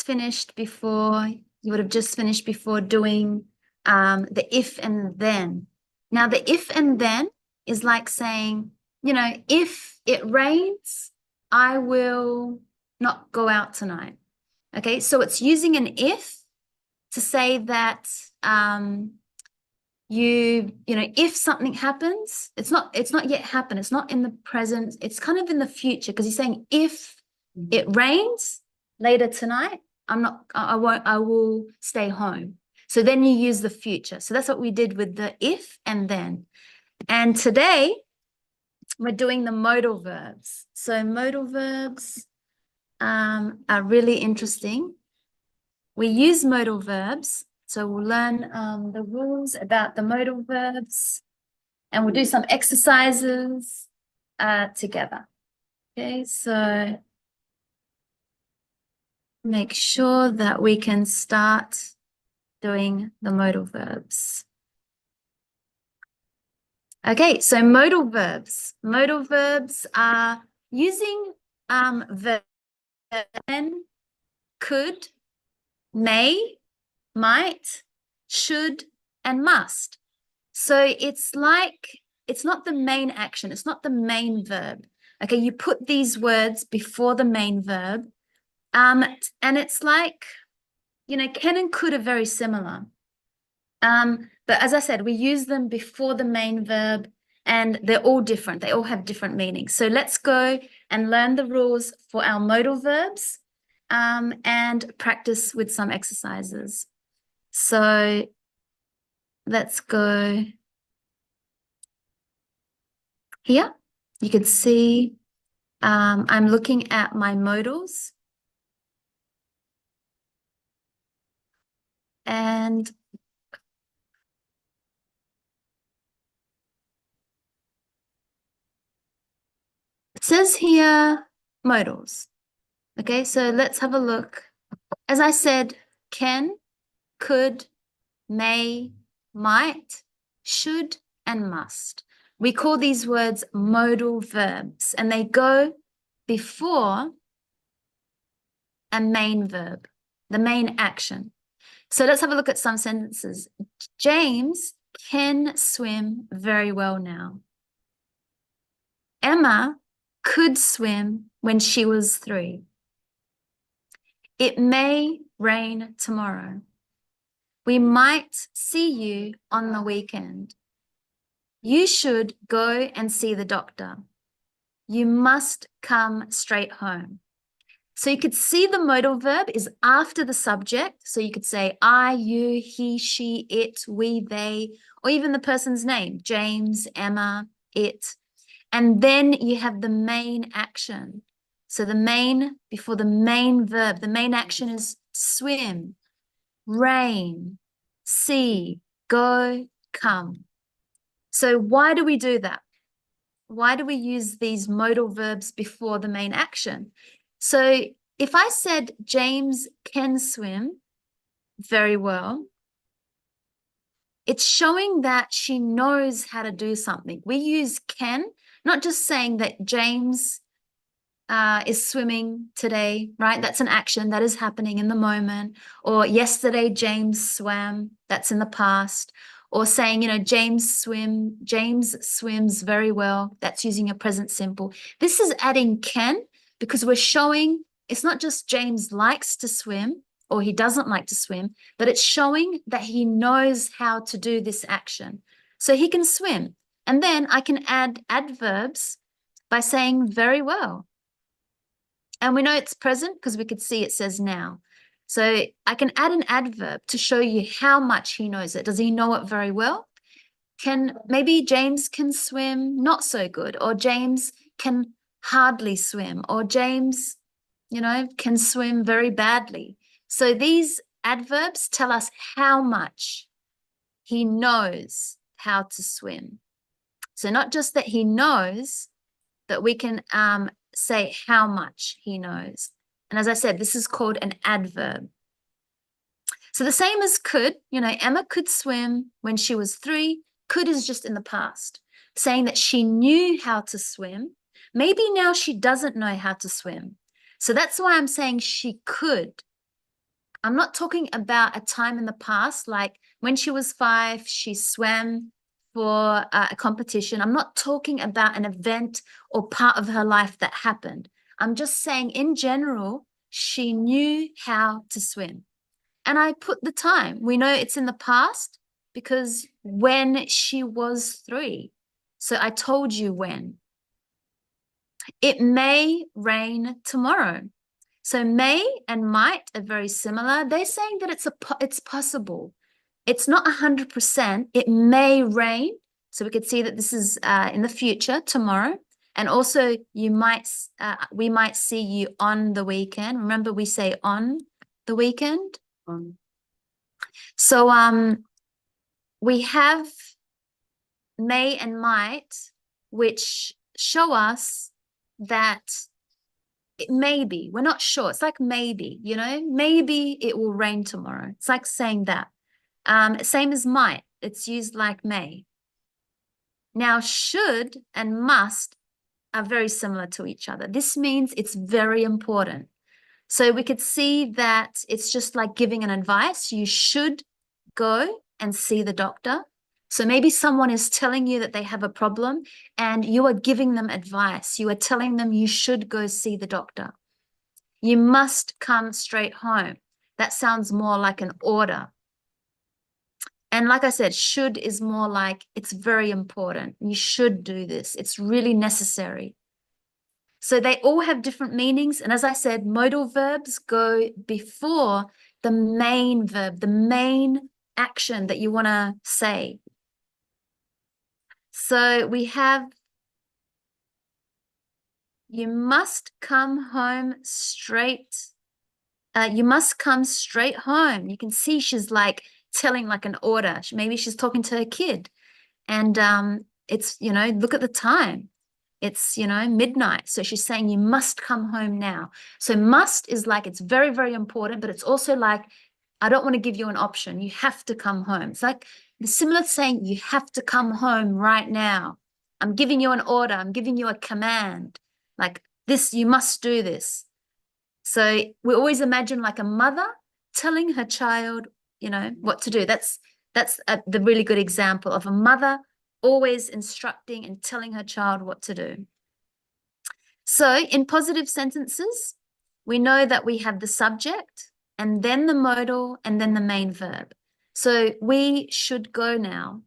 finished before, doing the if and then. Now, the if and then is like saying, if it rains, I will not go out tonight. Okay, so it's using an if to say that if something happens, it's not yet happened, it's not in the present, it's kind of in the future, because he's saying if it rains later tonight, I will stay home. So then you use the future. So that's what we did with the if and then. And today we're doing the modal verbs. So modal verbs are really interesting. We use modal verbs. So we'll learn the rules about the modal verbs, and we'll do some exercises together. Okay, so make sure that we can start doing the modal verbs. Okay, so modal verbs. Modal verbs are using verb, could, may, might, should, and must. So it's like, it's not the main action, it's not the main verb. Okay, you put these words before the main verb, and it's like, can and could are very similar. But as I said, we use them before the main verb, and they're all different. They all have different meanings. So let's go and learn the rules for our modal verbs and practice with some exercises. So let's go here. You can see I'm looking at my modals. And it says here modals. Okay, so let's have a look. As I said, can, could, may, might, should, and must. We call these words modal verbs, and they go before a main verb, the main action. So let's have a look at some sentences. James can swim very well now. Emma could swim when she was 3. It may rain tomorrow. We might see you on the weekend. You should go and see the doctor. You must come straight home. So you could see the modal verb is after the subject. So you could say I, you, he, she, it, we, they, or even the person's name, James, Emma, it. And then you have the main action. So the main before the main verb, the main action is swim, rain, see, go, come. So why do we do that? Why do we use these modal verbs before the main action? So if I said James can swim very well, it's showing that she knows how to do something. We use can, not just saying that James is swimming today, right? That's an action that is happening in the moment. Or yesterday, James swam, that's in the past. Or saying, James swims very well, that's using a present simple. This is adding can because we're showing it's not just James likes to swim or he doesn't like to swim, but it's showing that he knows how to do this action. So he can swim. And then I can add adverbs by saying very well. And we know it's present because we could see it says now. So I can add an adverb to show you how much he knows it. Does he know it very well? Maybe James can swim not so good, or James can hardly swim, or James, can swim very badly. So these adverbs tell us how much he knows how to swim. So not just that he knows, but we can say how much he knows. And as I said, this is called an adverb. So the same as could, Emma could swim when she was 3. Could is just in the past, saying that she knew how to swim. Maybe now she doesn't know how to swim. So that's why I'm saying she could. I'm not talking about a time in the past, like when she was 5, she swam for a competition. I'm not talking about an event or part of her life that happened. I'm just saying in general, she knew how to swim. And I put the time. We know it's in the past because when she was 3. So I told you when. It may rain tomorrow. So may and might are very similar. They're saying that it's possible. It's not 100%. It may rain. So we could see that this is in the future, tomorrow. And also we might see you on the weekend. Remember, we say on the weekend. So we have may and might, which show us that it maybe, we're not sure. It's like maybe, you know, maybe it will rain tomorrow. It's like saying that. Same as might, it's used like may. Now, should and must are very similar to each other. This means it's very important. So we could see that it's just like giving an advice. You should go and see the doctor. So maybe someone is telling you that they have a problem and you are giving them advice. You are telling them you should go see the doctor. You must come straight home. That sounds more like an order. And like I said, should is more like it's very important. You should do this. It's really necessary. So they all have different meanings. And as I said, modal verbs go before the main verb, the main action that you want to say. So we have, you must come home straight. You must come straight home. You can see she's like telling like an order. Maybe she's talking to her kid. And it's, you know, look at the time. It's, you know, midnight. So she's saying you must come home now. So must is like it's very, very important, but it's also like I don't want to give you an option. You have to come home. It's like similar to saying you have to come home right now. I'm giving you an order. I'm giving you a command. Like this, you must do this. So we always imagine like a mother telling her child, you know, what to do. That's the really good example of a mother always instructing and telling her child what to do. So in positive sentences, we know that we have the subject and then the modal and then the main verb. So we should go now.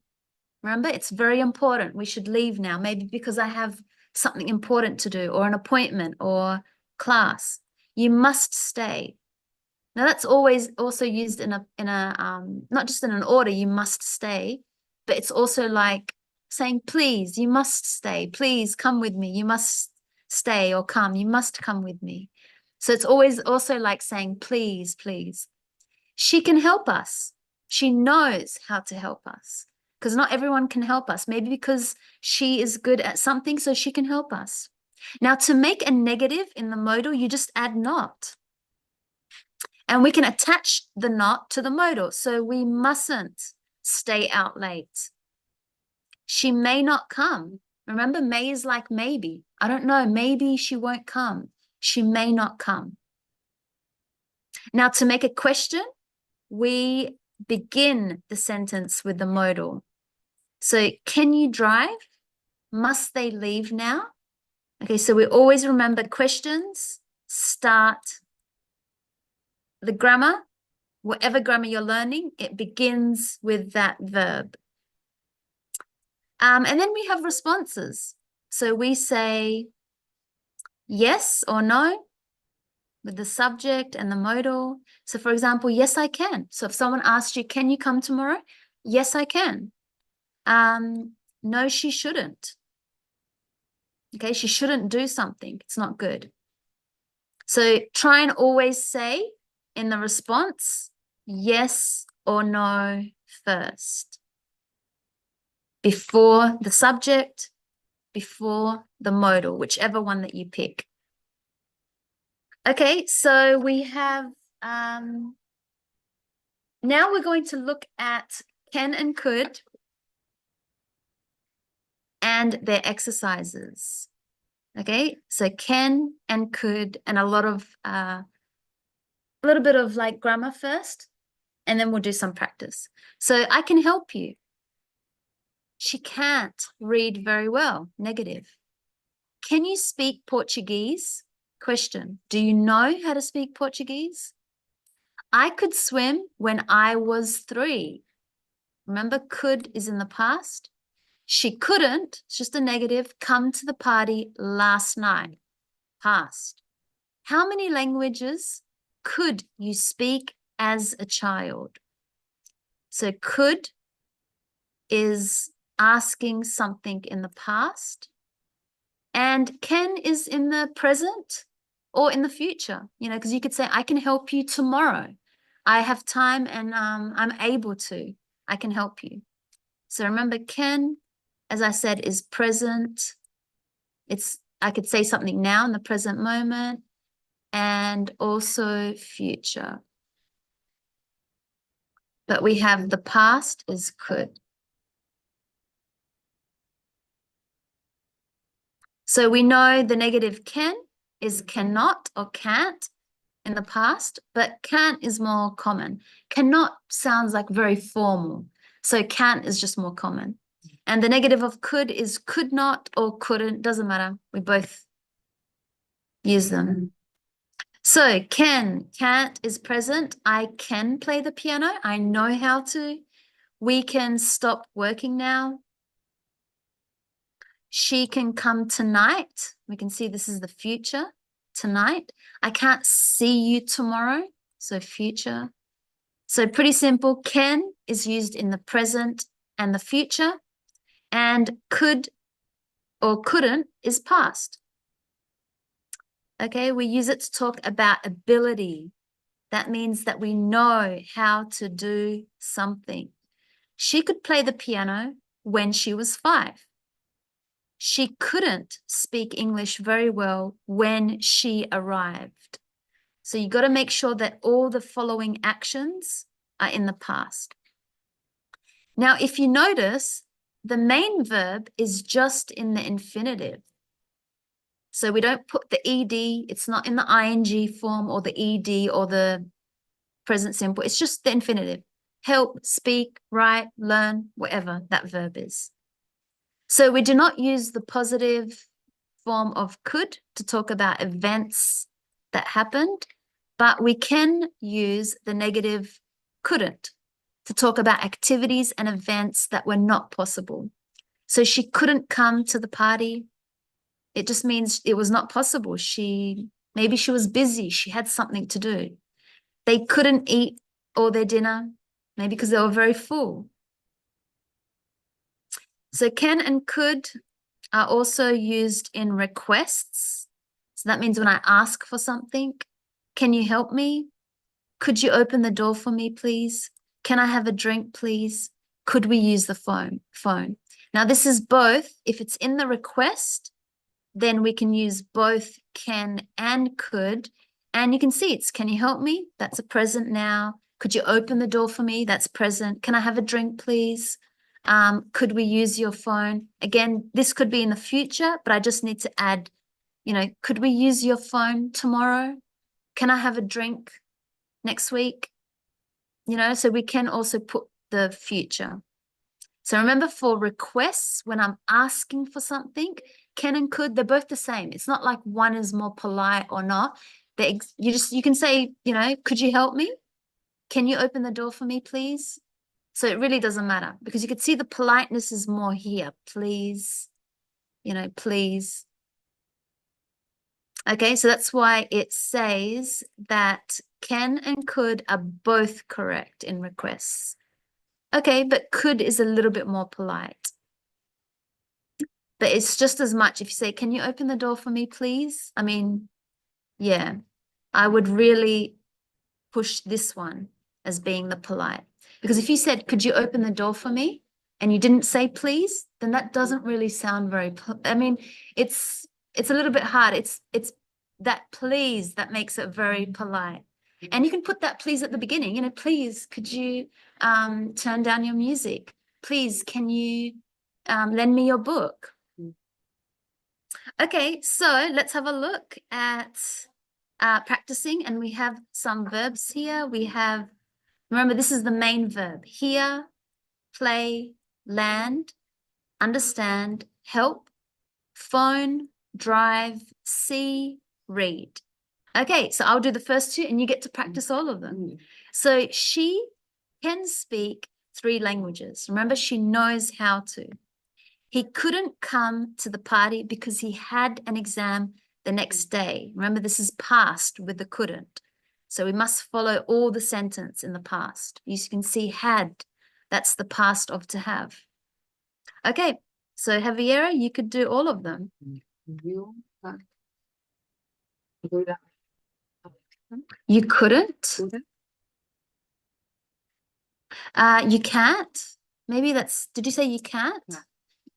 Remember, it's very important. We should leave now, maybe because I have something important to do or an appointment or class. You must stay. Now that's always also used in a not just in an order, you must stay, but it's also like saying, please, you must stay. Please come with me. You must stay or come. You must come with me. So it's always also like saying, please, please. She can help us. She knows how to help us because not everyone can help us. Maybe because she is good at something, so she can help us. Now, to make a negative in the modal, you just add not. And we can attach the not to the modal. So we mustn't stay out late. She may not come. Remember, may is like maybe. I don't know. Maybe she won't come. She may not come. Now, to make a question, we begin the sentence with the modal. So, can you drive? Must they leave now? Okay, so we always remember questions start the grammar. Whatever grammar you're learning, it begins with that verb. And then we have responses. So we say yes or no with the subject and the modal. So for example, yes, I can. So if someone asks you, can you come tomorrow? Yes, I can. No, she shouldn't. Okay, she shouldn't do something. It's not good. So try and always say in the response, yes or no first. Before the subject, before the modal, whichever one that you pick. Okay, so we have, now we're going to look at can and could and their exercises. Okay, so can and could and a lot of a little bit of like grammar first, and then we'll do some practice. So I can help you. She can't read very well. Negative. Can you speak Portuguese? Question. Do you know how to speak Portuguese? I could swim when I was 3. Remember, could is in the past. She couldn't, it's just a negative, come to the party last night. Past. How many languages could you speak as a child? So could is asking something in the past, and can is in the present or in the future, because you could say, I can help you tomorrow. I have time and I'm able to. I can help you. So remember, can, as I said, is present. I could say something now in the present moment, and also future. But we have the past is could. So we know the negative can is cannot or can't in the past, but can't is more common. Cannot sounds like very formal. So can't is just more common. And the negative of could is could not or couldn't, doesn't matter. We both use them. So can, can't is present. I can play the piano. I know how to. We can stop working now. She can come tonight. We can see this is the future, tonight. I can't see you tomorrow, so future. So pretty simple. Can is used in the present and the future, and could or couldn't is past. Okay, we use it to talk about ability. That means that we know how to do something. She could play the piano when she was 5. She couldn't speak English very well when she arrived. So you got to make sure that all the following actions are in the past. Now, if you notice, the main verb is just in the infinitive. So we don't put the ed, it's not in the ing form or the ed or the present simple. It's just the infinitive. Help, speak, write, learn, whatever that verb is. So we do not use the positive form of could to talk about events that happened, but we can use the negative couldn't to talk about activities and events that were not possible. So she couldn't come to the party. It just means it was not possible. Maybe she was busy. She had something to do. They couldn't eat all their dinner, maybe because they were very full. So can and could are also used in requests. So that means when I ask for something, can you help me? Could you open the door for me, please? Can I have a drink, please? Could we use the phone? Now, this is both. If it's in the request, then we can use both can and could. And you can see it's, can you help me? That's a present now. Could you open the door for me? That's present. Can I have a drink, please? Could we use your phone? Again, this could be in the future, but I just need to add, could we use your phone tomorrow? Can I have a drink next week? So we can also put the future. So remember, for requests, when I'm asking for something, can and could, they're both the same. It's not like one is more polite or not. You can say, could you help me? Can you open the door for me, please? So it really doesn't matter, because you could see the politeness is more here. Please, please. Okay, so that's why it says that can and could are both correct in requests. Okay, but could is a little bit more polite. But it's just as much if you say, can you open the door for me, please? I mean, yeah, I would really push this one as being the polite. Because if you said, could you open the door for me? And you didn't say please, then that doesn't really sound very, it's a little bit hard. It's that please that makes it very polite. And you can put that please at the beginning, please, could you turn down your music? Please, can you lend me your book? Okay, so let's have a look at practicing, and we have some verbs here. We have, remember, this is the main verb: hear, play, land, understand, help, phone, drive, see, read. Okay, so I'll do the first two and you get to practice all of them. So she can speak 3 languages. Remember, she knows how to. He couldn't come to the party because he had an exam the next day. Remember, this is past with the couldn't. So we must follow all the sentence in the past. You can see had, that's the past of to have. Okay, so Javiera, you could do all of them. You couldn't? You can't? Maybe that's, did you say you can't? No.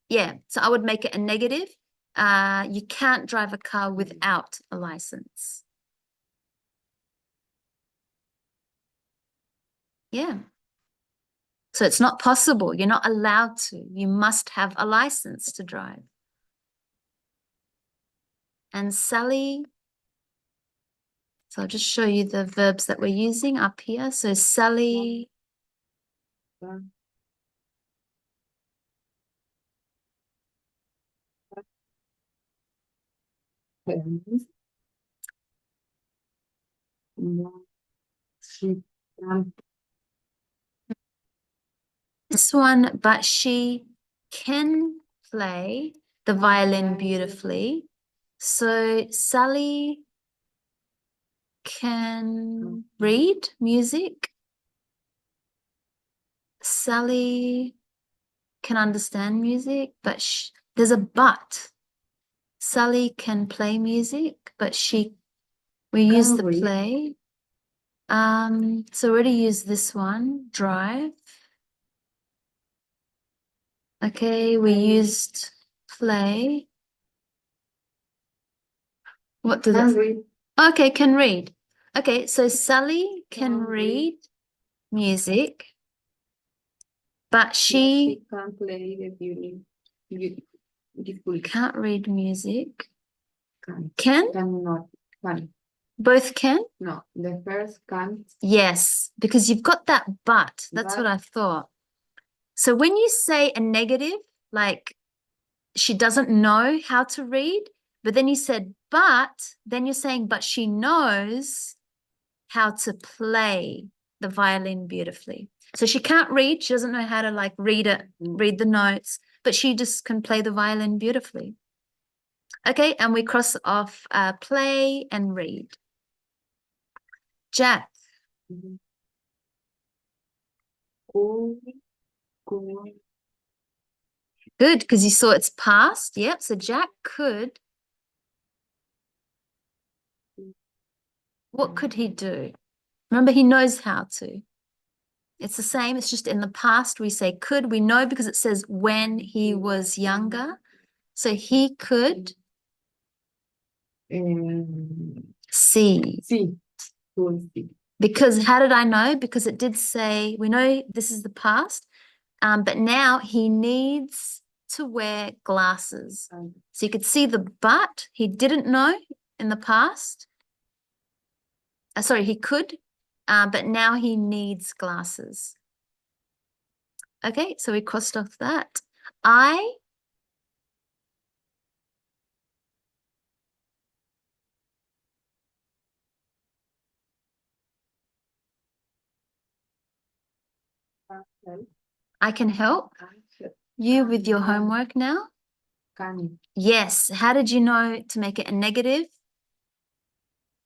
Yeah, so I would make it a negative. You can't drive a car without a license. Yeah. So it's not possible. You're not allowed to. You must have a license to drive. And Sally, so I'll just show you the verbs that we're using up here. So Sally. This one, but she can play the violin beautifully. So Sally can read music. Sally can understand music, but there's a but. Sally can play music, but we use the play. So we already use this one, drive. Okay, we used play. What does that read? Okay, can read. Okay, so Sally can read music, but she can't play the violin. Can't read music. Can? Cannot. Can. Both can? No, the first can't. Yes, because you've got that but. That's what I thought. So when you say a negative, like she doesn't know how to read, but then you said but, then you're saying but she knows how to play the violin beautifully. So she can't read, she doesn't know how to like read it, read the notes, but she just can play the violin beautifully. Okay, and we cross off play and read. Jack. Good, because you saw it's past. Yep, so Jack could. What could he do? Remember, he knows how to. It's the same, it's just in the past we say could. We know because it says when he was younger. So he could see. Because how did I know? Because it did say, we know this is the past, but now he needs to wear glasses. So you could see the but, he didn't know in the past. Sorry, he could, but now he needs glasses. Okay, so we crossed off that. I can help you with your homework now. Yes, how did you know to make it a negative?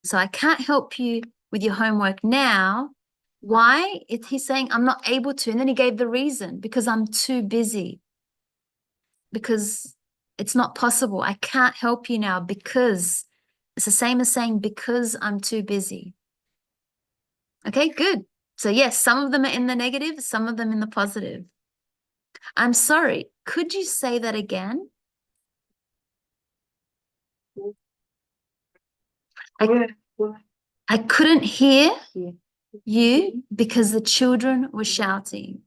So I can't help you with your homework now. Why? He's saying I'm not able to. And then he gave the reason, because I'm too busy. Because it's not possible. I can't help you now because it's the same as saying because I'm too busy. Okay, good. So yes, some of them are in the negative, some of them in the positive. I'm sorry, could you say that again? I couldn't hear you because the children were shouting.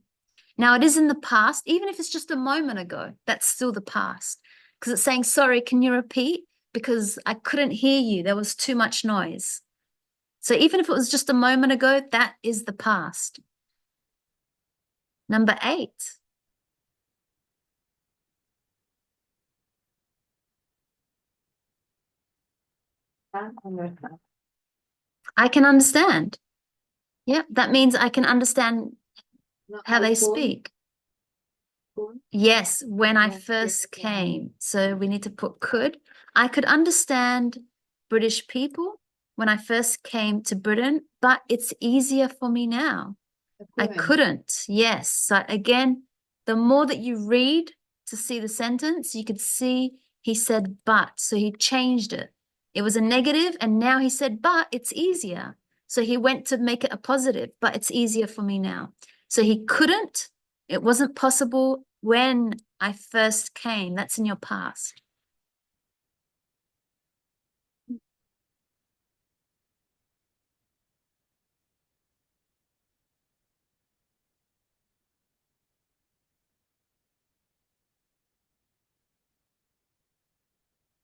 Now it is in the past, even if it's just a moment ago, that's still the past. Because it's saying, sorry, can you repeat? because I couldn't hear you. There was too much noise. So even if it was just a moment ago, that is the past. Number 8. I can understand. Yep, that means I can understand how they speak. Yes, when I first came. So we need to put could. I could understand British people when I first came to Britain, but it's easier for me now. I couldn't. Yes. So again, the more that you read to see the sentence, you could see he said but. So he changed it. It was a negative, and now he said but it's easier. So he went to make it a positive, but it's easier for me now. So he couldn't. It wasn't possible when I first came. That's in your past.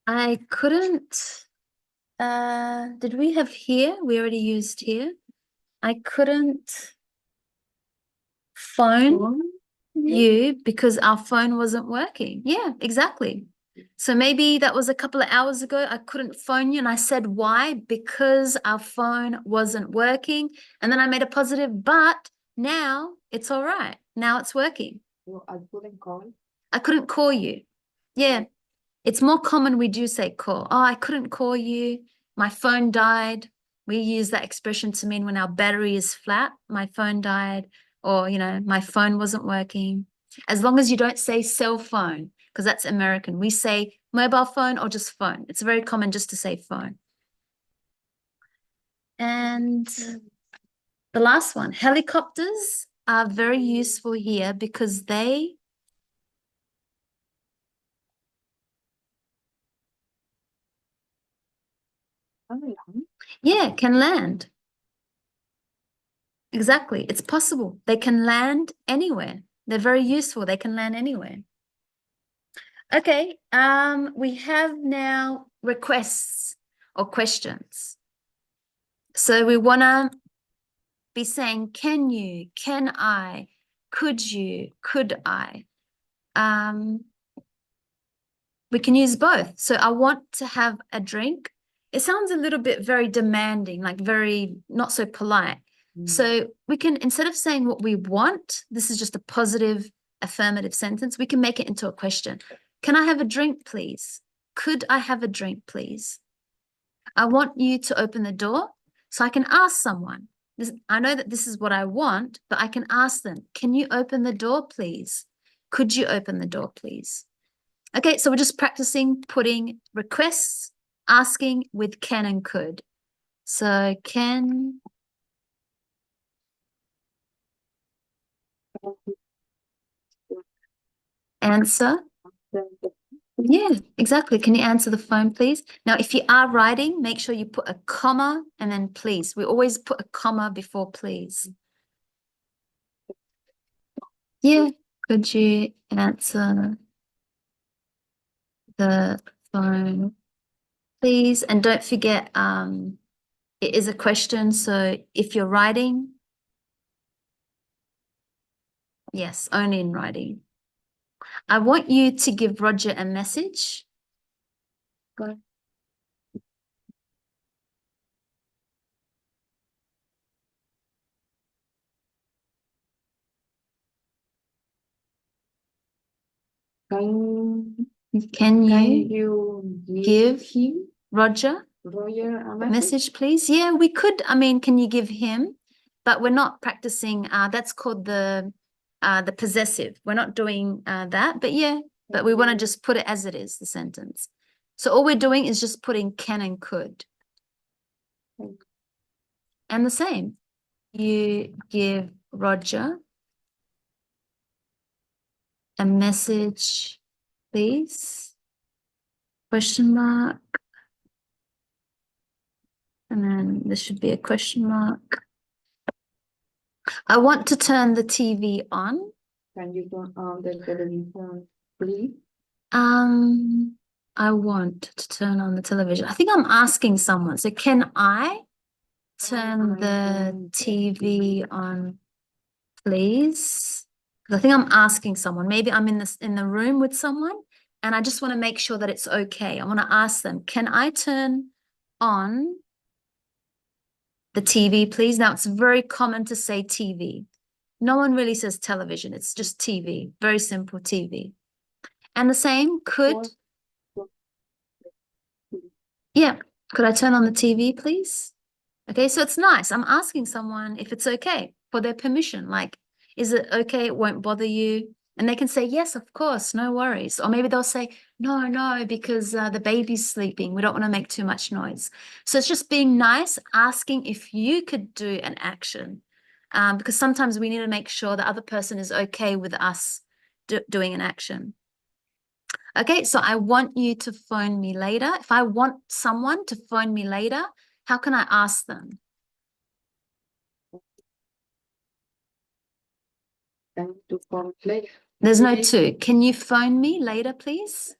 I couldn't. Did we have here? We already used here. I couldn't phone you because our phone wasn't working. Yeah, exactly. So maybe that was a couple of hours ago. I couldn't phone you, and I said why? Because our phone wasn't working. And then I made a positive, but now it's all right. Now it's working. Well, I couldn't call. I couldn't call you. Yeah. It's more common we do say call. Oh, I couldn't call you. My phone died. We use that expression to mean when our battery is flat, my phone died, or, my phone wasn't working. As long as you don't say cell phone, because that's American. We say mobile phone or just phone. It's very common just to say phone. And the last one, helicopters are very useful here because they can land. Exactly. It's possible. They can land anywhere. They're very useful. They can land anywhere. Okay. We have now requests or questions. So we want to be saying, can you, can I, could you, could I? We can use both. So I want to have a drink. It sounds a little bit very demanding, like very not so polite. So we can, instead of saying what we want, this is just a positive affirmative sentence, we can make it into a question. Can I have a drink, please? Could I have a drink, please? I want you to open the door. So I can ask someone. I know that this is what I want, but I can ask them, can you open the door, please? Could you open the door, please? Okay, so we're just practicing putting requests, asking with can and could. So can answer. Yeah, exactly. Can you answer the phone, please? Now, if you are writing, make sure you put a comma and then please. We always put a comma before please. Yeah, could you answer the phone, please? And don't forget, it is a question. So if you're writing, yes, only in writing. I want you to give Roger a message. Go. Can you give Roger a a message, please? Yeah, we could. I mean, can you give him? But we're not practicing. That's called the possessive. We're not doing that. But yeah, but we want to just put it as it is, the sentence. So all we're doing is just putting can and could. And the same. You give Roger a message, please? Question mark. And then this should be a question mark. I want to turn the TV on. Can you turn on the television, please? I want to turn on the television. I think I'm asking someone. So can I turn the TV on, please? Because I think I'm asking someone. Maybe I'm in the room with someone and I just want to make sure that it's okay. I want to ask them, can I turn on the TV, please? Now, it's very common to say TV. No one really says television. It's just TV. Very simple, TV. And the same, could, yeah, could I turn on the TV, please? Okay, so it's nice. I'm asking someone if it's okay for their permission. Like, is it okay? It won't bother you. And they can say, yes, of course, no worries. Or maybe they'll say, no, because the baby's sleeping. We don't want to make too much noise. So it's just being nice, asking if you could do an action. Because sometimes we need to make sure the other person is okay with us doing an action. Okay, so I want you to phone me later. If I want someone to phone me later, how can I ask them? Time to complete. There's no to. Can you phone me later, please?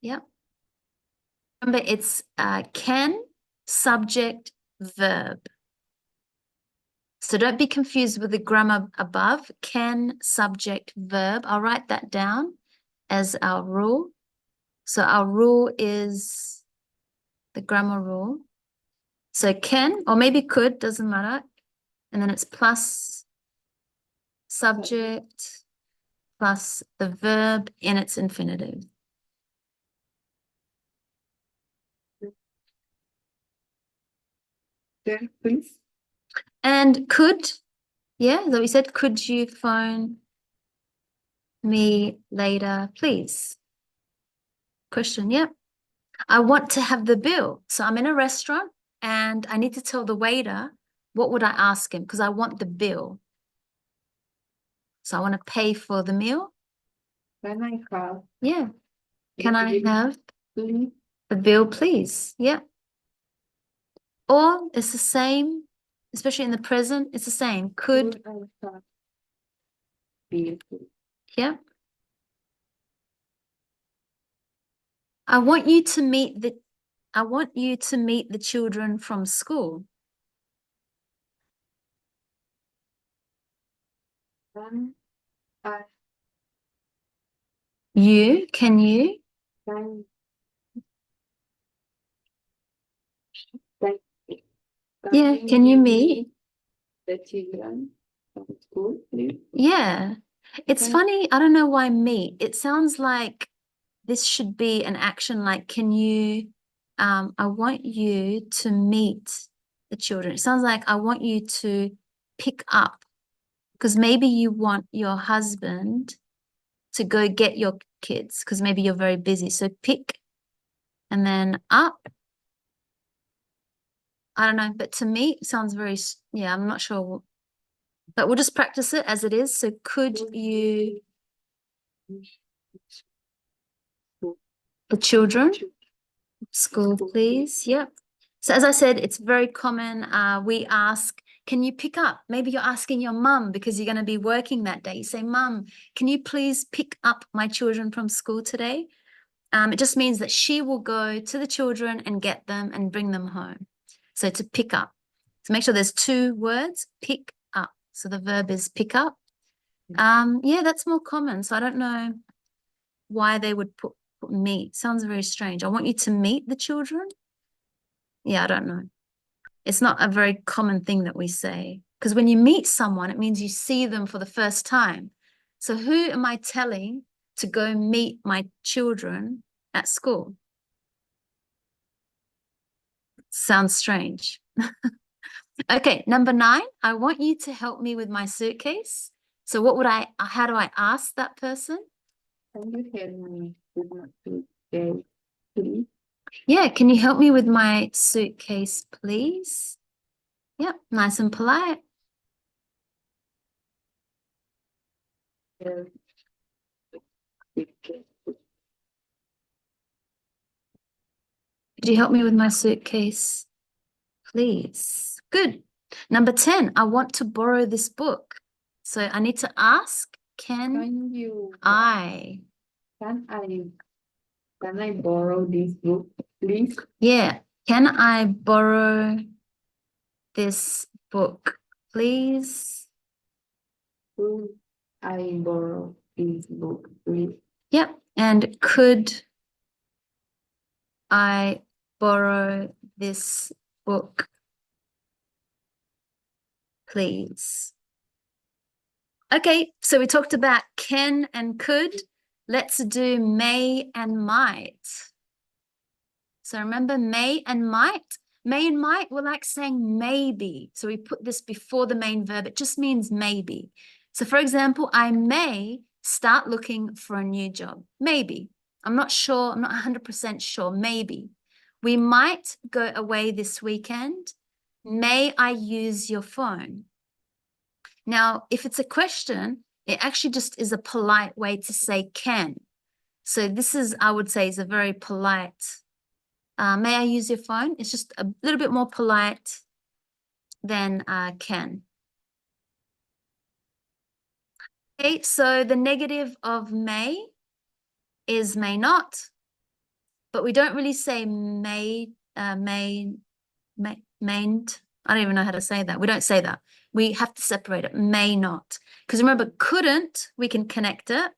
Yeah. Remember, it's can, subject, verb. So don't be confused with the grammar above. Can, subject, verb. I'll write that down as our rule. So our rule is the grammar rule. So can, or maybe could, doesn't matter. And then it's plus subject plus the verb in its infinitive. There, please. And could, yeah, so we said, could you phone me later, please? Question, yeah. I want to have the bill. So I'm in a restaurant and I need to tell the waiter, what would I ask him? Because I want the bill. So I want to pay for the meal. Can I have? Yeah. Can I have Please. the bill, please? Yeah. Or it's the same, especially in the present, it's the same. Could, I have? Bill, please. yeah. I want you to meet the children from school. Can I? Can you? Can Yeah, can you meet? the children from school, please? Yeah. It's Okay. funny, I don't know why meet. It sounds like this should be an action like, can you, I want you to meet the children. It sounds like I want you to pick up, because maybe you want your husband to go get your kids, because maybe you're very busy. So pick and then up. I don't know, but to me, it sounds very, yeah, I'm not sure. But we'll just practice it as it is. So could you, the children, school, please? Yep. So as I said, it's very common. We ask, can you pick up? Maybe you're asking your mum because you're going to be working that day. You say, Mum, can you please pick up my children from school today? It just means that she will go to the children and get them and bring them home. So to pick up. So make sure there's two words, pick up. So the verb is pick up. Yeah, that's more common. So I don't know why they would put meet. Sounds very strange. I want you to meet the children. Yeah, I don't know. It's not a very common thing that we say. Because when you meet someone, it means you see them for the first time. So who am I telling to go meet my children at school? Sounds strange. Okay, number 9, I want you to help me with my suitcase. So how do I ask that person? Can you help me with my suitcase, please? Yeah, can you help me with my suitcase, please? Yep, nice and polite. Could you help me with my suitcase, please? Good. Number 10, I want to borrow this book. So I need to ask, can Can you? I? Can I Can I borrow this book, please? Yeah. Can I borrow this book, please? Could I borrow this book, please? Yep. And could I borrow this book, please? Okay, so we talked about can and could. Let's do may and might. So remember may and might? May and might, we're like saying maybe. So we put this before the main verb. It just means maybe. So for example, I may start looking for a new job. Maybe. I'm not sure. I'm not 100% sure. Maybe. We might go away this weekend. May I use your phone? Now, if it's a question, it actually just is a polite way to say can. So this is, I would say, is a very polite, may I use your phone? It's just a little bit more polite than can. Okay, so the negative of may is may not, but we don't really say mayn't. I don't even know how to say that. We don't say that. We have to separate it, may not. Because remember, couldn't, we can connect it.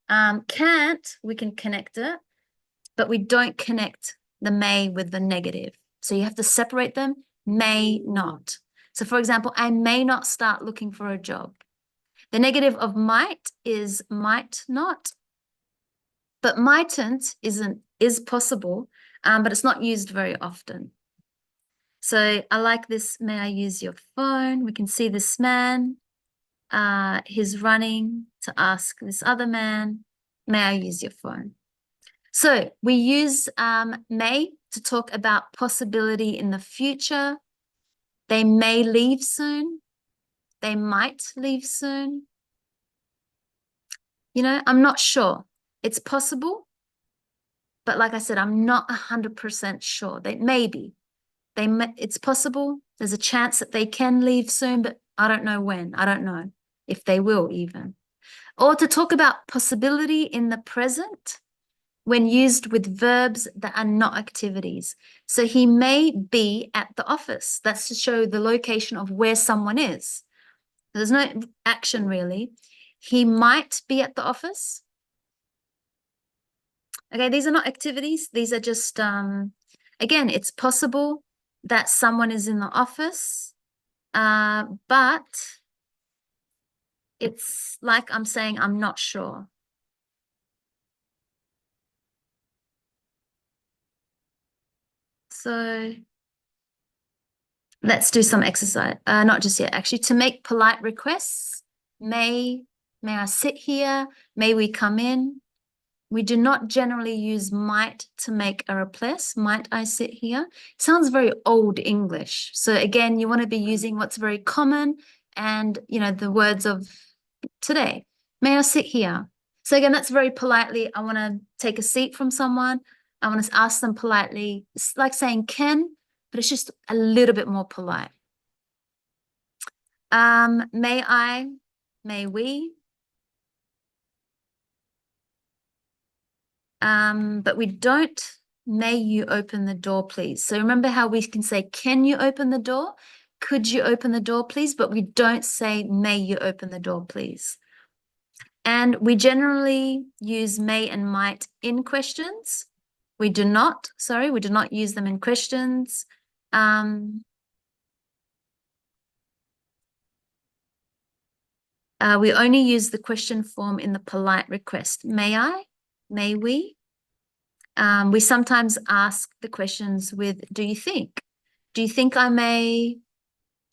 Can't, we can connect it, but we don't connect the may with the negative. So you have to separate them, may not. So for example, I may not start looking for a job. The negative of might is might not, but mightn't is possible, but it's not used very often. So I like this, may I use your phone? We can see this man, he's running to ask this other man, may I use your phone? So we use may to talk about possibility in the future. They may leave soon. They might leave soon. You know, I'm not sure. It's possible, but like I said, I'm not 100% sure. They maybe. It's possible. There's a chance that they can leave soon, but I don't know when. I don't know if they will even. Or to talk about possibility in the present when used with verbs that are not activities. So he may be at the office. That's to show the location of where someone is. There's no action really. He might be at the office. Okay, these are not activities. These are just, again, it's possible that someone is in the office, but it's like I'm saying, I'm not sure. So let's do some exercise. Not just yet, actually. To make polite requests, may I sit here? May we come in? We do not generally use might to make a request. Might I sit here? Sounds very old English. So again, you want to be using what's very common and, you know, the words of today. May I sit here? So again, that's very politely. I want to take a seat from someone. I want to ask them politely. It's like saying can, but it's just a little bit more polite. May I? May we? But we don't, may you open the door, please. So remember how we can say, can you open the door? Could you open the door, please? But we don't say, may you open the door, please. And we generally use may and might in questions. We do not use them in questions. We only use the question form in the polite request. May I? May we? We sometimes ask the questions with, do you think? Do you think I may?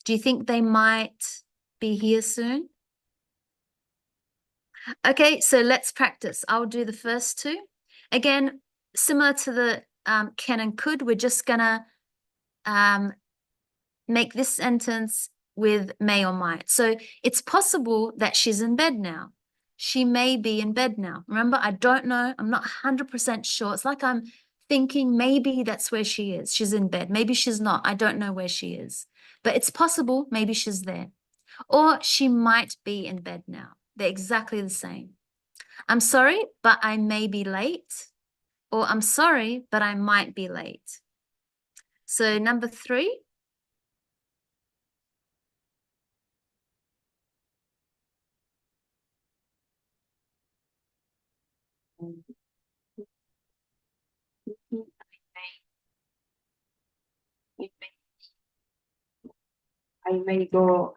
Do you think they might be here soon? Okay, so let's practice. I'll do the first two. Again, similar to the can and could, we're just gonna make this sentence with may or might. So it's possible that she's in bed now. She may be in bed now. Remember, I don't know. I'm not 100% sure. It's like I'm thinking maybe that's where she is. She's in bed. Maybe she's not. I don't know where she is. But it's possible maybe she's there. Or she might be in bed now. They're exactly the same. I'm sorry, but I may be late. or I'm sorry, but I might be late. So number 3. I may go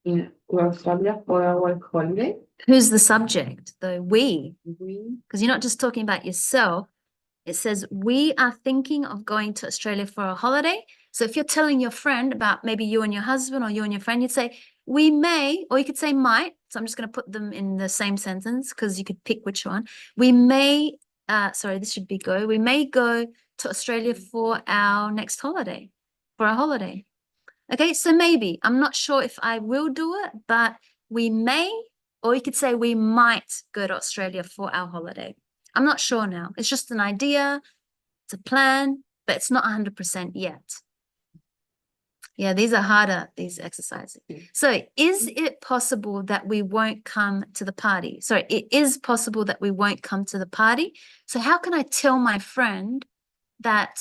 to Australia for our holiday. Who's the subject? The we. We Because you're not just talking about yourself. It says, we are thinking of going to Australia for a holiday. So if you're telling your friend about maybe you and your husband or you and your friend, you'd say, we may, or you could say might. So I'm just going to put them in the same sentence because you could pick which one. We may, sorry, this should be go. We may go to Australia for our next holiday, for a holiday. Okay, so maybe. I'm not sure if I will do it, but we may, or you could say we might go to Australia for our holiday. I'm not sure now. It's just an idea, it's a plan, but it's not 100% yet. Yeah, these are harder, these exercises. So is it possible that we won't come to the party? Sorry, it is possible that we won't come to the party. So how can I tell my friend that,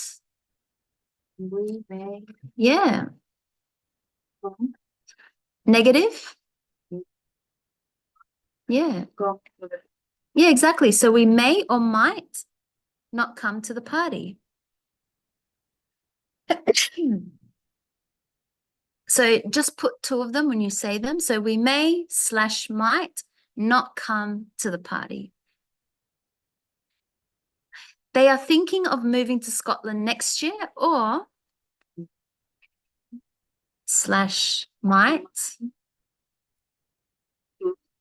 we may yeah, come negative? Yeah. go to the Yeah, exactly. So we may or might not come to the party. So just put 2 of them when you say them. So we may / might not come to the party. They are thinking of moving to Scotland next year, or / might.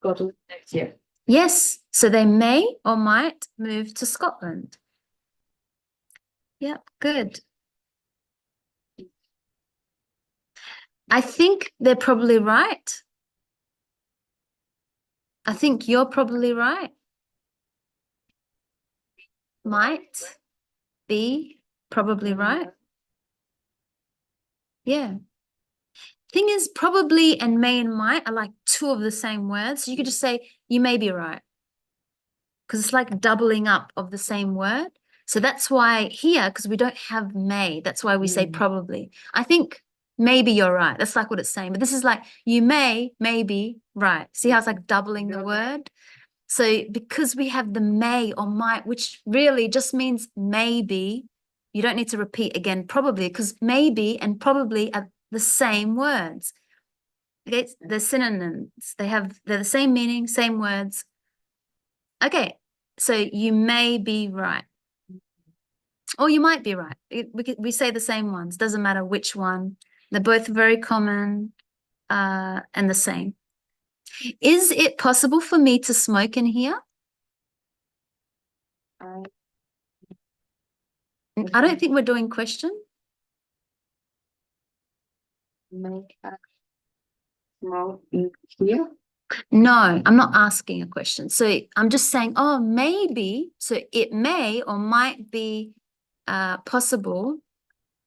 go to next year. Yes, so they may or might move to Scotland. Yep, good. I think they're probably right. I think you're probably right. Might be probably right. Yeah. Thing is, probably and may and might are like 2 of the same words. So you could just say, you may be right. Because it's like doubling up of the same word. So that's why here, because we don't have may, that's why we say probably. I think maybe you're right. That's like what it's saying. But this is like, you may be right. See how it's like doubling the word? So because we have the may or might, which really just means maybe, you don't need to repeat again probably, because maybe and probably are the same words. Okay, they're synonyms. They're the same meaning, same words. Okay, so you may be right. Or you might be right. We say the same ones. Doesn't matter which one. They're both very common and the same. Is it possible for me to smoke in here? I I don't think we're doing question. make a small in here. No, I'm not asking a question. So I'm just saying, oh, maybe. So it may or might be possible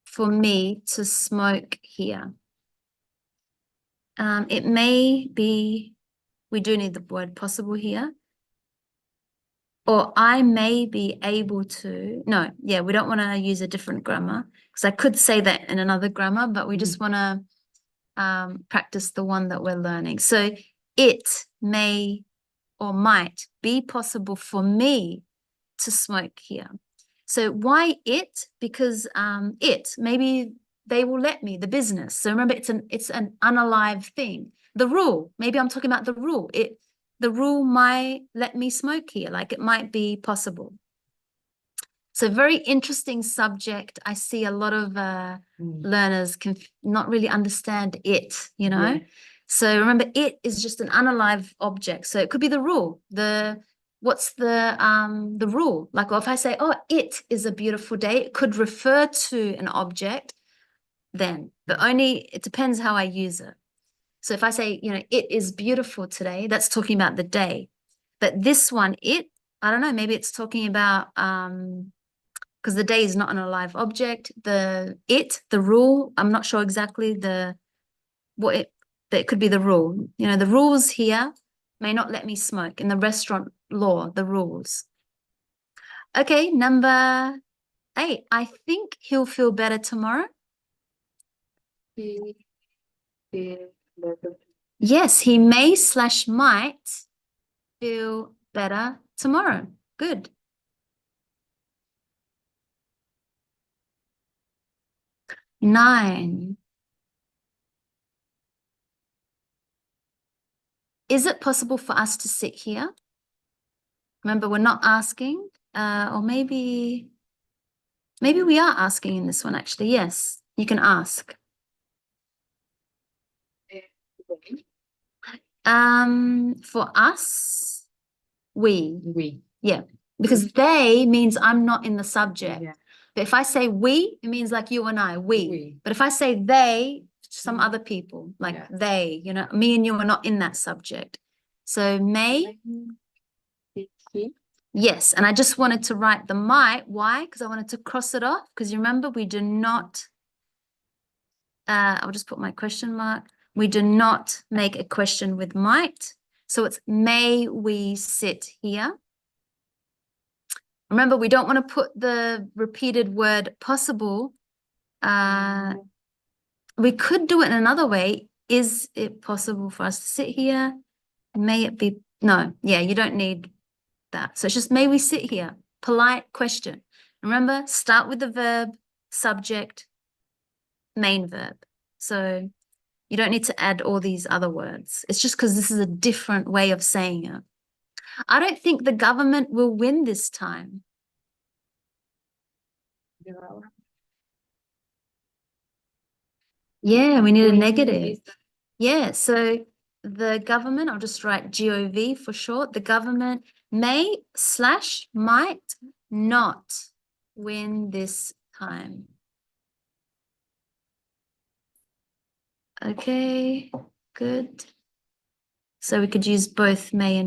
for me to smoke here. It may be, we do need the word possible here. Or I may be able to, no, yeah, we don't want to use a different grammar because I could say that in another grammar, but we just want to practice the one that we're learning. So it may or might be possible for me to smoke here. So why it? Because maybe they will let me, the business. So remember, it's an unalive thing. The rule, maybe I'm talking about the rule. The rule might let me smoke here, like it might be possible. So very interesting subject. I see a lot of learners can not really understand it, you know. Yeah. So remember, it is just an unalive object. So it could be the rule. What's the rule? Like if I say, oh, it is a beautiful day, it could refer to an object then, but only it depends how I use it. So if I say, you know, it is beautiful today, that's talking about the day. But this one, I don't know, maybe it's talking about because the day is not an alive object. The rule, I'm not sure exactly that it could be the rule. You know, the rules here may not let me smoke in the restaurant law, the rules. Okay, number 8. I think he'll feel better tomorrow. He feel better. Yes, he may/might feel better tomorrow. Good. 9. Is it possible for us to sit here? Remember, we're not asking, or maybe we are asking in this one, actually. Yes, you can ask. For us, we. Yeah, because they means I'm not in the subject. Yeah. But if I say we, it means like you and I, we. We. But if I say they, some other people, like Yeah. they, me and you are not in that subject. So may, He. yes. And I just wanted to write the might. Why? Because I wanted to cross it off. Because you remember, we do not, I'll just put my question mark. We do not make a question with might. So it's may we sit here? Remember, we don't want to put the repeated word possible. We could do it in another way. Is it possible for us to sit here? May it be? No, yeah, you don't need that. So it's just may we sit here? Polite question. Remember, start with the verb, subject, main verb. So you don't need to add all these other words. It's just because this is a different way of saying it. I don't think the government will win this time. Yeah, we need a negative. Yeah, so the government, I'll just write GOV for short. The government may/might not win this time. Okay, good. So we could use both may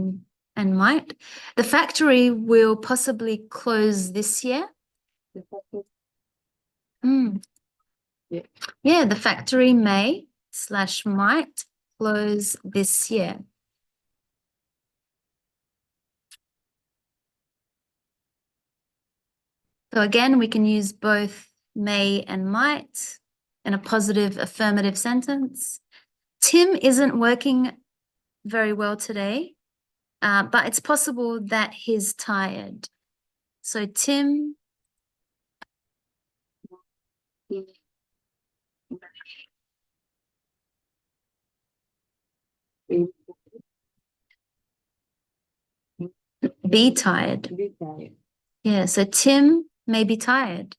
and might. The factory will possibly close this year. Yeah. Yeah, the factory may/might close this year. So again, we can use both may and might in a positive affirmative sentence. Tim isn't working very well today, but it's possible that he's tired. So Tim be tired. Yeah, so Tim may be tired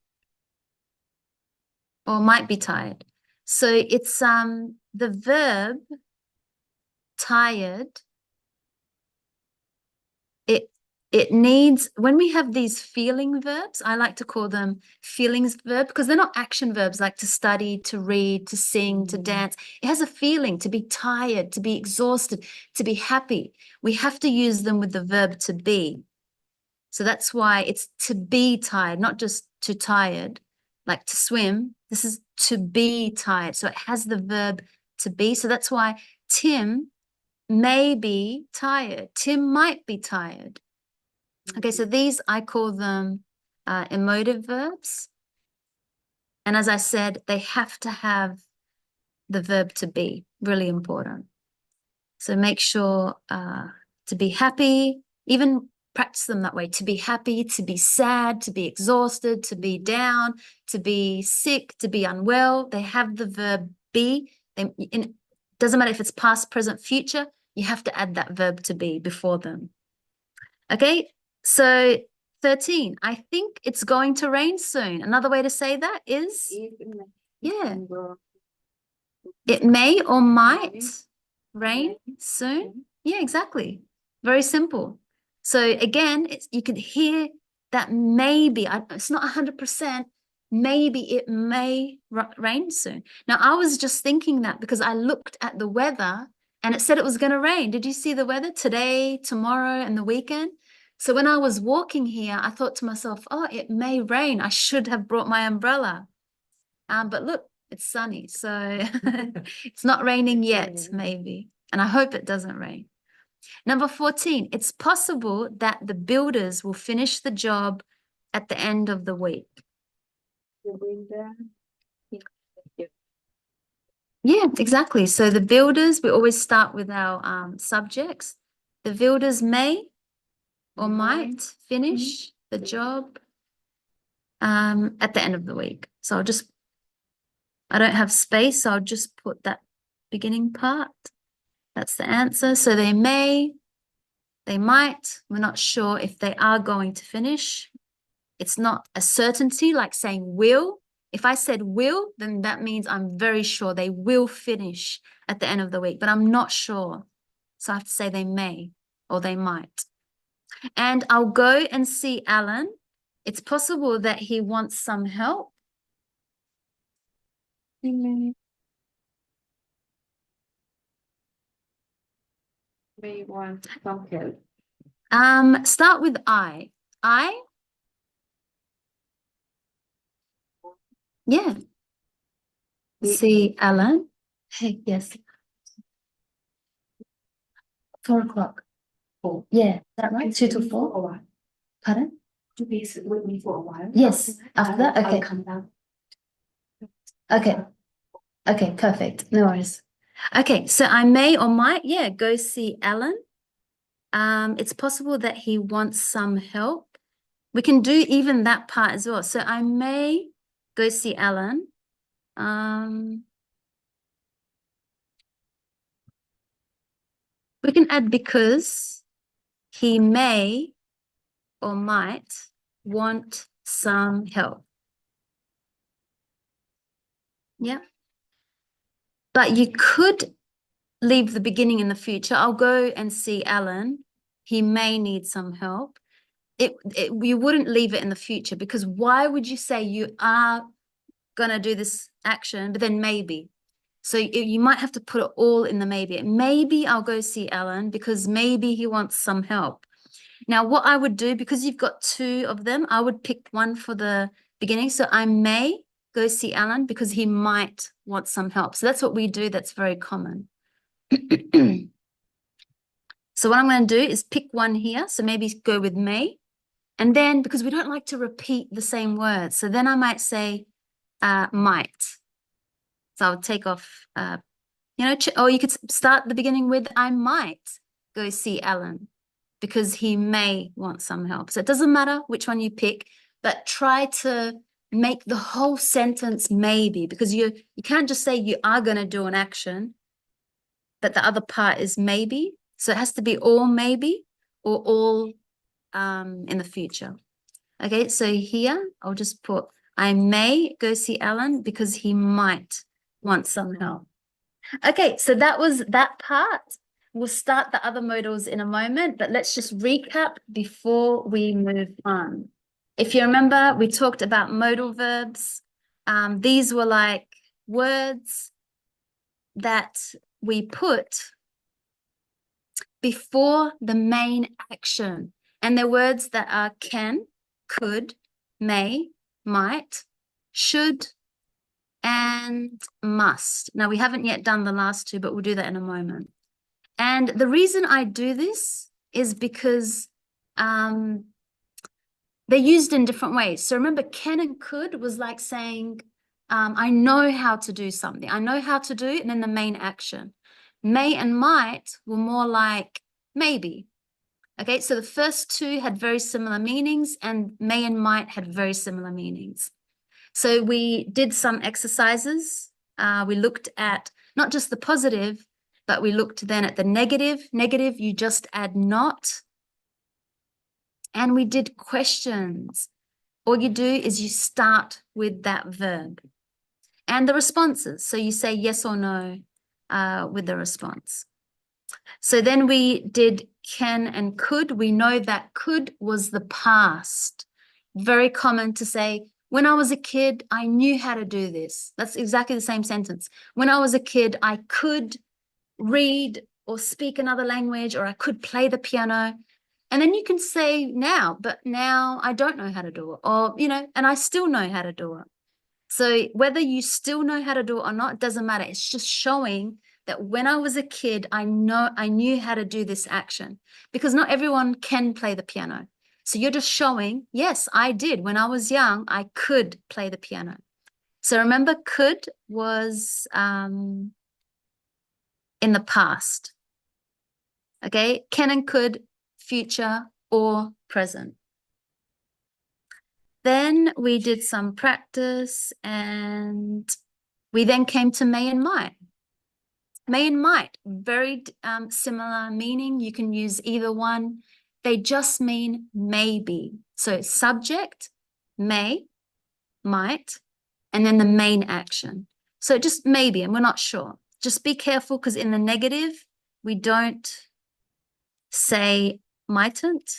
or might be tired. So it's the verb tired. It needs, when we have these feeling verbs, I like to call them feelings verb because they're not action verbs like to study, to read, to sing, to dance. It has a feeling to be tired, to be exhausted, to be happy. We have to use them with the verb to be. So that's why it's to be tired, not just to tired, like to swim. This is to be tired. So it has the verb to be. So that's why Tim may be tired. Tim might be tired. Okay, so these, I call them emotive verbs. And as I said, they have to have the verb to be, really important. So make sure to be happy, even practice them that way, to be happy, to be sad, to be exhausted, to be down, to be sick, to be unwell. They have the verb be. It doesn't matter if it's past, present, future, you have to add that verb to be before them. Okay, so 13, I think it's going to rain soon. Another way to say that is, yeah, it may or might rain soon. Yeah, exactly. Very simple. So again, you can hear that maybe, it's not 100%, maybe it may rain soon. Now, I was just thinking that because I looked at the weather and it said it was going to rain. Did you see the weather today, tomorrow, and the weekend? So when I was walking here, I thought to myself, oh, it may rain. I should have brought my umbrella. But look, it's sunny. So it's not raining yet, maybe. And I hope it doesn't rain. Number 14, it's possible that the builders will finish the job at the end of the week? You bring them. Yeah, exactly. So the builders, we always start with our subjects. The builders may or might finish the job at the end of the week. So I don't have space, so I'll just put that beginning part. That's the answer. So they may, they might, we're not sure if they are going to finish. It's not a certainty like saying will. If I said will, then that means I'm very sure they will finish at the end of the week, but I'm not sure. So I have to say they may or they might. And I'll go and see Alan. It's possible that he wants some help. May want some help. Start with I. I? Yeah. See Alan. Hey, yes. 4 o'clock. 4. Yeah, is that right? 2 to 4? a while. Pardon? To be with me for a while. Yes. After that? Okay. I'll come down. Okay. Okay, perfect. No worries. Okay, so I may or might, yeah, go see Alan. It's possible that he wants some help. We can do even that part as well. So I may go see Alan. We can add because he may or might want some help. Yeah. But you could leave the beginning in the future. I'll go and see Alan. He may need some help. You wouldn't leave it in the future, because why would you say you are going to do this action, but then maybe? So you might have to put it all in the maybe. Maybe I'll go see Alan because maybe he wants some help. Now, what I would do, because you've got 2 of them, I would pick one for the beginning. So I may go see Alan because he might want some help. So that's what we do. That's very common. So what I'm going to do is pick one here. So maybe go with may. And then, because we don't like to repeat the same words, so then I might say might. So I'll take off, or you could start the beginning with I might go see Alan because he may want some help. So it doesn't matter which one you pick, but try to make the whole sentence maybe, because you can't just say you are going to do an action, but the other part is maybe. So it has to be all maybe or all in the future. Okay, so here I'll just put I may go see Alan because he might want some help. Okay, so that was that part. We'll start the other modals in a moment, but let's just recap before we move on. If you remember, we talked about modal verbs. These were like words that we put before the main action. And they're words that are can, could, may, might, should, and must. Now, we haven't yet done the last 2, but we'll do that in a moment. And the reason I do this is because they're used in different ways. So remember, can and could was like saying, I know how to do something. I know how to do it, and then the main action. May and might were more like maybe. Okay, so the first 2 had very similar meanings, and may and might had very similar meanings. So we did some exercises. We looked at not just the positive, but we looked then at the negative. Negative, you just add not. And we did questions. All you do is you start with that verb. And the responses. So you say yes or no with the response. So then we did can and could. We know that could was the past. Very common to say, when I was a kid, I knew how to do this. That's exactly the same sentence. When I was a kid, I could read or speak another language, or I could play the piano. And then you can say now, but now I don't know how to do it, or, and I still know how to do it. So whether you still know how to do it or not, doesn't matter. It's just showing that when I was a kid, I knew how to do this action, because not everyone can play the piano. So you're just showing, yes, I did. When I was young, I could play the piano. So remember, could was in the past. Okay, can and could, future or present. Then we did some practice and we then came to may and might. May and might, very similar meaning. You can use either one. They just mean maybe. So subject, may, might, and then the main action. So just maybe, and we're not sure. Just be careful because in the negative, we don't say mightn't.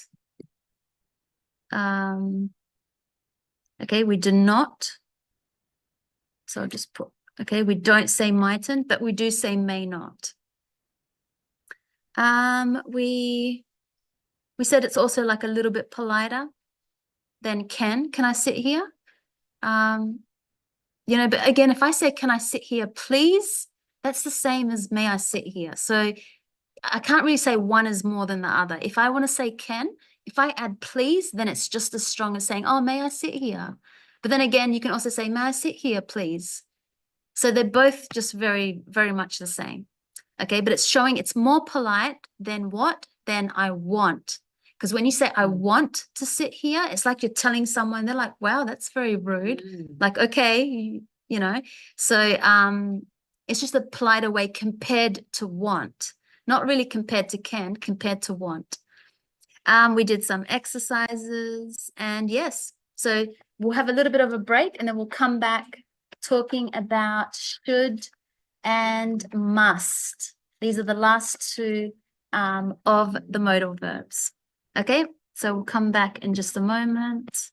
Okay, we do not. So I'll just put, okay, we don't say mightn't, but we do say may not. We said it's also like a little bit politer than can. Can I sit here? You know, but again, if I say, can I sit here, please? That's the same as may I sit here. So I can't really say one is more than the other. If I want to say can, if I add please, then it's just as strong as saying, oh, may I sit here? But then again, you can also say, may I sit here, please? So they're both just very, very much the same. Okay, but it's showing it's more polite than what? Than I want. Because when you say I want to sit here, it's like you're telling someone, they're like, wow, that's very rude. Like, okay, you know. So it's just a politer way compared to want. Not really compared to can, compared to want. We did some exercises and yes, so we'll have a little bit of a break and then we'll come back talking about should and must. These are the last two of the modal verbs. Okay, so we'll come back in just a moment.